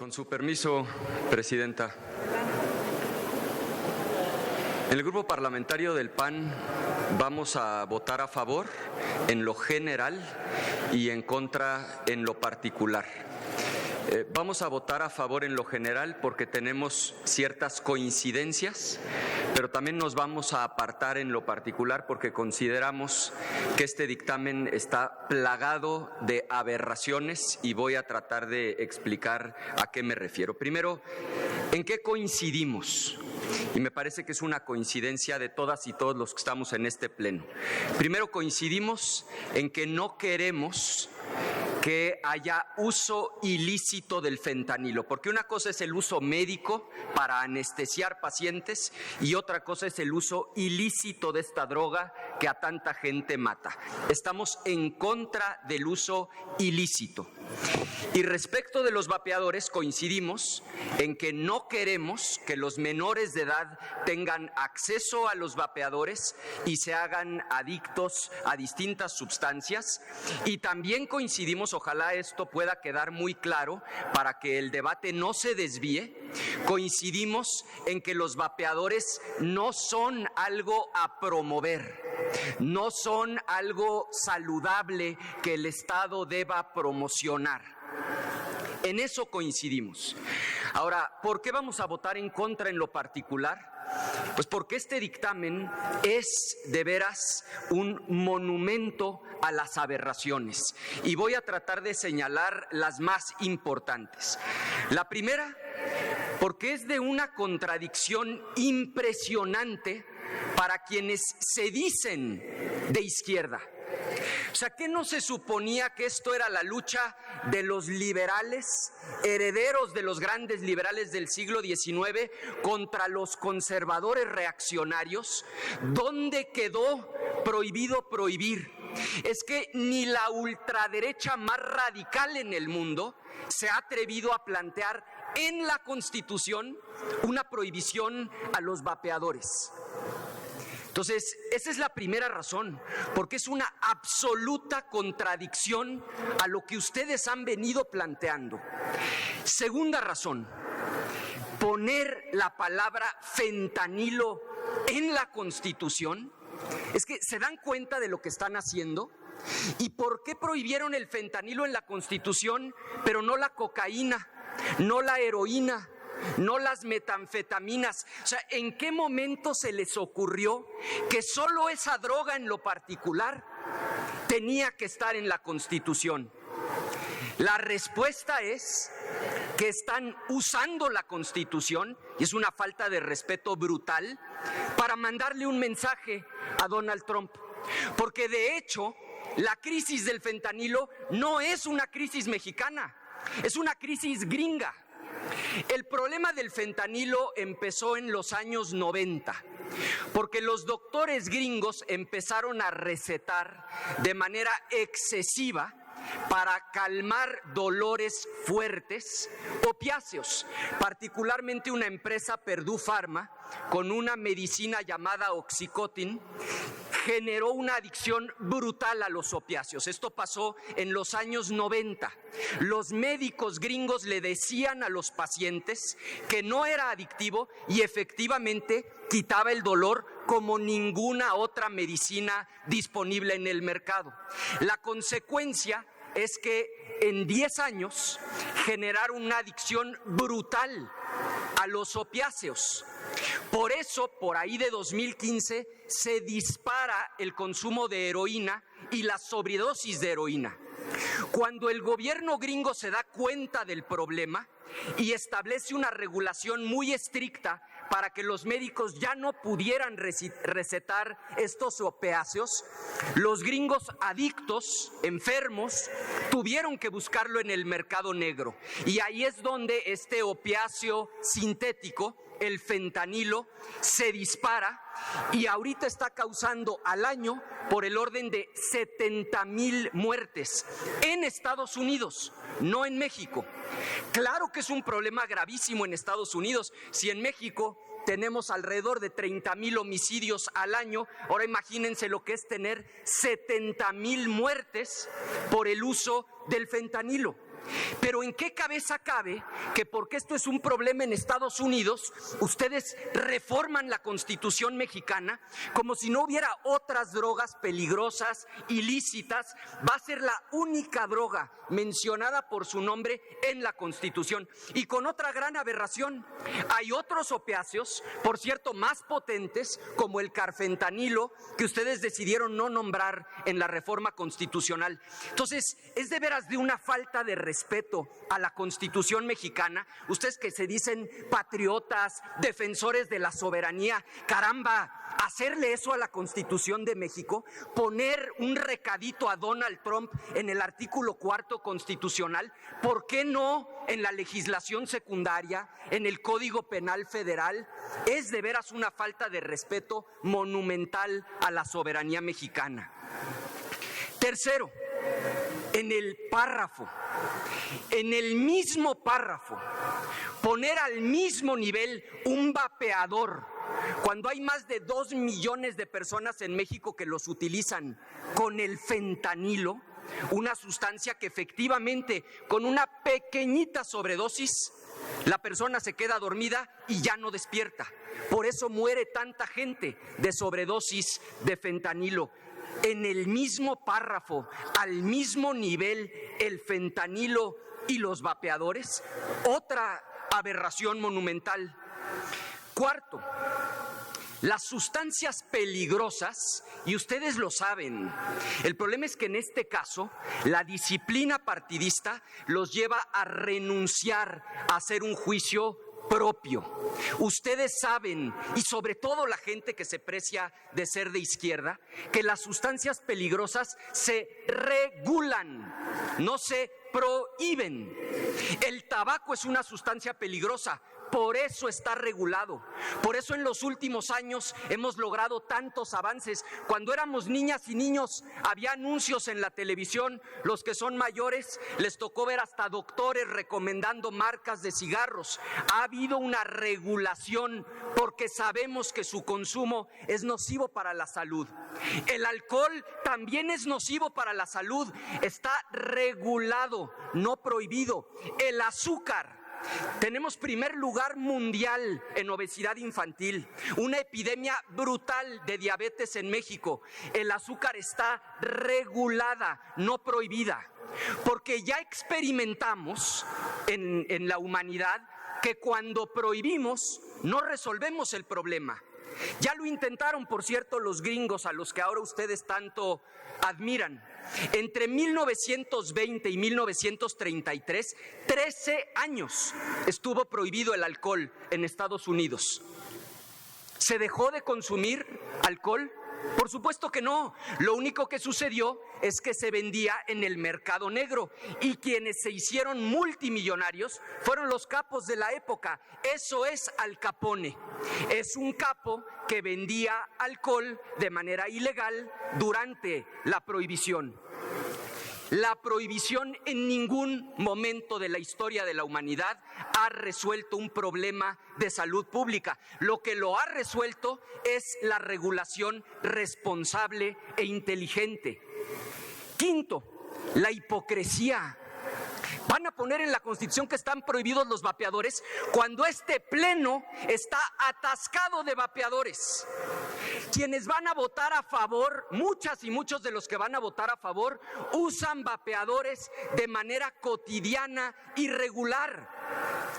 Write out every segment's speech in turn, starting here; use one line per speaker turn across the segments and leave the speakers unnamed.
Con su permiso, Presidenta. En el Grupo Parlamentario del PAN vamos a votar a favor en lo general y en contra en lo particular. Vamos a votar a favor en lo general porque tenemos ciertas coincidencias, pero también nos vamos a apartar en lo particular porque consideramos que este dictamen está plagado de aberraciones y voy a tratar de explicar a qué me refiero. Primero, ¿en qué coincidimos? Y me parece que es una coincidencia de todas y todos los que estamos en este pleno. Primero, coincidimos en que no queremos que haya uso ilícito del fentanilo, porque una cosa es el uso médico para anestesiar pacientes y otra cosa es el uso ilícito de esta droga que a tanta gente mata. Estamos en contra del uso ilícito. Y respecto de los vapeadores, coincidimos en que no queremos que los menores de edad tengan acceso a los vapeadores y se hagan adictos a distintas sustancias. Y también coincidimos, ojalá esto pueda quedar muy claro para que el debate no se desvíe, coincidimos en que los vapeadores no son algo a promover, no son algo saludable que el Estado deba promocionar. En eso coincidimos. Ahora, ¿por qué vamos a votar en contra en lo particular? Pues porque este dictamen es de veras un monumento a las aberraciones y voy a tratar de señalar las más importantes. La primera, porque es de una contradicción impresionante para quienes se dicen de izquierda. O sea, ¿qué no se suponía que esto era la lucha de los liberales, herederos de los grandes liberales del siglo XIX, contra los conservadores reaccionarios? ¿Dónde quedó prohibido prohibir? Es que ni la ultraderecha más radical en el mundo se ha atrevido a plantear en la Constitución una prohibición a los vapeadores. Entonces, esa es la primera razón, porque es una absoluta contradicción a lo que ustedes han venido planteando. Segunda razón, poner la palabra fentanilo en la Constitución. Es que ¿se dan cuenta de lo que están haciendo? ¿Y por qué prohibieron el fentanilo en la Constitución, pero no la cocaína, no la heroína, no las metanfetaminas? O sea, ¿en qué momento se les ocurrió que solo esa droga en lo particular tenía que estar en la Constitución? La respuesta es que están usando la Constitución, y es una falta de respeto brutal, para mandarle un mensaje a Donald Trump. Porque de hecho, la crisis del fentanilo no es una crisis mexicana, es una crisis gringa. El problema del fentanilo empezó en los años 90, porque los doctores gringos empezaron a recetar de manera excesiva para calmar dolores fuertes opiáceos, particularmente una empresa, Purdue Pharma, con una medicina llamada Oxycontin, generó una adicción brutal a los opiáceos. Esto pasó en los años 90. Los médicos gringos le decían a los pacientes que no era adictivo y efectivamente quitaba el dolor como ninguna otra medicina disponible en el mercado. La consecuencia es que en 10 años generaron una adicción brutal a los opiáceos. Por eso, por ahí de 2015, se dispara el consumo de heroína y la sobredosis de heroína. Cuando el gobierno gringo se da cuenta del problema y establece una regulación muy estricta para que los médicos ya no pudieran recetar estos opiáceos, los gringos adictos, enfermos, tuvieron que buscarlo en el mercado negro. Y ahí es donde este opiáceo sintético, el fentanilo, se dispara y ahorita está causando al año por el orden de 70,000 muertes en Estados Unidos, no en México. Claro que es un problema gravísimo en Estados Unidos. Si en México tenemos alrededor de 30,000 homicidios al año, ahora imagínense lo que es tener 70,000 muertes por el uso del fentanilo.
Pero ¿en qué cabeza cabe que porque esto es un problema en Estados Unidos, ustedes reforman la Constitución mexicana como si no hubiera otras drogas peligrosas, ilícitas? Va a ser la única droga mencionada por su nombre en la Constitución. Y con otra gran aberración, hay otros opiáceos, por cierto, más potentes, como el carfentanilo, que ustedes decidieron no nombrar en la reforma constitucional. Entonces, es de veras de una falta de respeto a la Constitución mexicana. Ustedes que se dicen patriotas, defensores de la soberanía, caramba, hacerle eso a la Constitución de México, poner un recadito a Donald Trump en el artículo 4 constitucional, ¿por qué no en la legislación secundaria, en el Código Penal Federal? Es de veras una falta de respeto monumental a la soberanía mexicana. Tercero, en el mismo párrafo, poner al mismo nivel un vapeador, cuando hay más de 2 millones de personas en México que los utilizan, con el fentanilo, una sustancia que efectivamente con una pequeñita sobredosis la persona se queda dormida y ya no despierta. Por eso muere tanta gente de sobredosis de fentanilo. En el mismo párrafo, al mismo nivel, el fentanilo y los vapeadores, otra aberración monumental. Cuarto, las sustancias peligrosas, y ustedes lo saben, el problema es que en este caso la disciplina partidista los lleva a renunciar a hacer un juicio propio. Ustedes saben, y sobre todo la gente que se precia de ser de izquierda, que las sustancias peligrosas se regulan, no se prohíben. El tabaco es una sustancia peligrosa, por eso está regulado. Por eso en los últimos años hemos logrado tantos avances. Cuando éramos niñas y niños había anuncios en la televisión. Los que son mayores les tocó ver hasta doctores recomendando marcas de cigarros. Ha habido una regulación porque sabemos que su consumo es nocivo para la salud. El alcohol también es nocivo para la salud. Está regulado, no prohibido. El azúcar. Tenemos primer lugar mundial en obesidad infantil, una epidemia brutal de diabetes en México. El azúcar está regulada, no prohibida, porque ya experimentamos en la humanidad que cuando prohibimos no resolvemos el problema. Ya lo intentaron, por cierto, los gringos a los que ahora ustedes tanto admiran. Entre 1920 y 1933, 13 años estuvo prohibido el alcohol en Estados Unidos. ¿Se dejó de consumir alcohol? Por supuesto que no. Lo único que sucedió es que se vendía en el mercado negro y quienes se hicieron multimillonarios fueron los capos de la época. Eso es Al Capone. Es un capo que vendía alcohol de manera ilegal durante la prohibición. La prohibición en ningún momento de la historia de la humanidad ha resuelto un problema de salud pública. Lo que lo ha resuelto es la regulación responsable e inteligente. Quinto, la hipocresía. Van a poner en la Constitución que están prohibidos los vapeadores cuando este pleno está atascado de vapeadores. Quienes van a votar a favor, muchas y muchos de los que van a votar a favor, usan vapeadores de manera cotidiana y regular.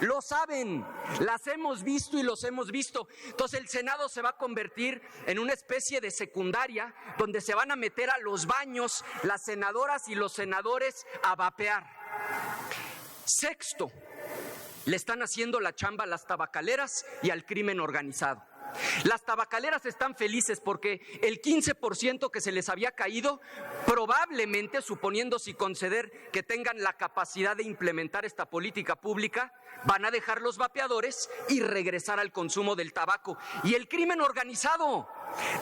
Lo saben, las hemos visto y los hemos visto. Entonces el Senado se va a convertir en una especie de secundaria donde se van a meter a los baños las senadoras y los senadores a vapear. Sexto, le están haciendo la chamba a las tabacaleras y al crimen organizado. Las tabacaleras están felices porque el 15% que se les había caído, probablemente, suponiendo sin conceder que tengan la capacidad de implementar esta política pública, van a dejar los vapeadores y regresar al consumo del tabaco. Y el crimen organizado,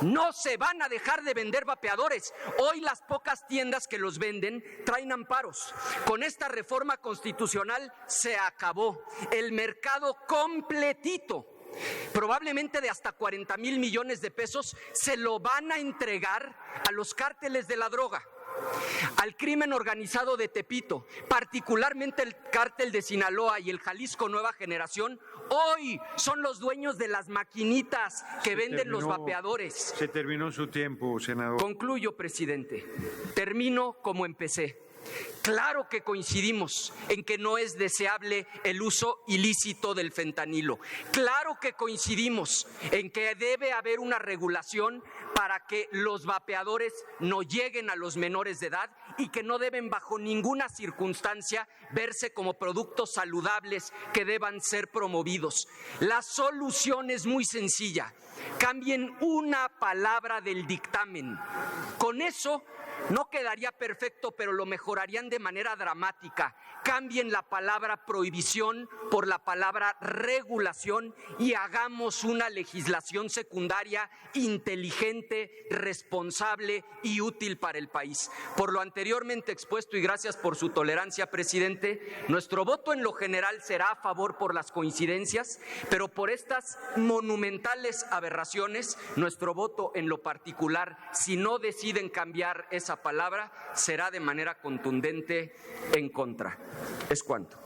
no se van a dejar de vender vapeadores. Hoy las pocas tiendas que los venden traen amparos. Con esta reforma constitucional se acabó el mercado completito. Probablemente de hasta 40,000 millones de pesos se lo van a entregar a los cárteles de la droga. al crimen organizado de Tepito, particularmente el cártel de Sinaloa y el Jalisco Nueva Generación, hoy son los dueños de las maquinitas que venden los vapeadores.
Se terminó su tiempo, senador.
Concluyo, presidente. Termino como empecé. Claro que coincidimos en que no es deseable el uso ilícito del fentanilo. Claro que coincidimos en que debe haber una regulación para que los vapeadores no lleguen a los menores de edad y que no deben bajo ninguna circunstancia verse como productos saludables que deban ser promovidos. La solución es muy sencilla. Cambien una palabra del dictamen. Con eso no quedaría perfecto, pero lo mejorarían de manera dramática. Cambien la palabra prohibición por la palabra regulación y hagamos una legislación secundaria inteligente, responsable y útil para el país. Por lo anteriormente expuesto y gracias por su tolerancia, presidente, nuestro voto en lo general será a favor por las coincidencias, pero por estas monumentales aberraciones, nuestro voto en lo particular, si no deciden cambiar esa palabra, será de manera contundente en contra. Es cuanto.